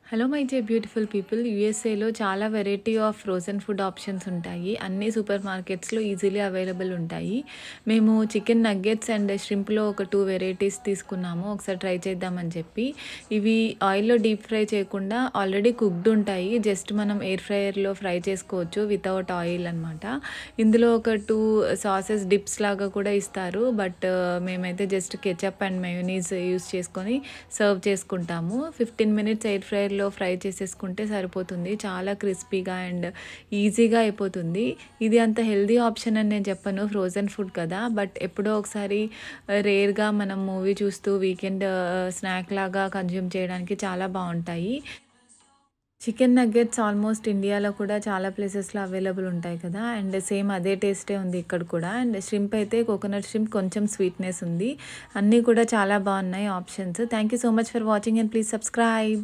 Hello my dear beautiful people. యూఎస్ఏలో చాలా variety of frozen food options ఉంటాయి. అన్ని సూపర్ మార్కెట్స్లో ఈజీలీ అవైలబుల్ ఉంటాయి. మేము చికెన్ నగ్గెట్స్ అండ్ ష్రింప్లో ఒక 2 వెరైటీస్ తీసుకున్నాము. ఒకసారి ట్రై చేద్దామని చెప్పి. ఇవి ఆయిల్లో డీప్ ఫ్రై చేయకుండా ఆల్రెడీ కుక్డ్ ఉంటాయి. జస్ట్ మనం ఎయిర్ ఫ్రైయర్లో ఫ్రై చేసుకోవచ్చు వితౌట్ ఆయిల్ అనమాట. ఇందులో ఒక 2 సాసెస్ డిప్స్ లాగా కూడా ఇస్తారు. బట్ మేమైతే just ketchup and mayonnaise use చేసుకొని సర్వ్ చేసుకుంటాము. 15 మినిట్స్ ఎయిర్ ఫ్రైయర్లో ఫ్రై చేసేసుకుంటే సరిపోతుంది. చాలా క్రిస్పీగా అండ్ ఈజీగా అయిపోతుంది. ఇది అంత హెల్దీ ఆప్షన్ అని నేను చెప్పను, ఫ్రోజన్ ఫుడ్ కదా. బట్ ఎప్పుడో ఒకసారి రేర్గా మనం మూవీ చూస్తూ వీకెండ్ స్నాక్ లాగా కన్జ్యూమ్ చేయడానికి చాలా బాగుంటాయి. చికెన్ నగ్గెట్స్ ఆల్మోస్ట్ ఇండియాలో కూడా చాలా ప్లేసెస్లో అవైలబుల్ ఉంటాయి కదా. అండ్ సేమ్ అదే టేస్టే ఉంది ఇక్కడ కూడా. అండ్ ష్రింప్ అయితే కోకోనట్ ష్రింప్ కొంచెం స్వీట్నెస్ ఉంది. అన్నీ కూడా చాలా బాగున్నాయి options. Thank you so much for watching and please subscribe.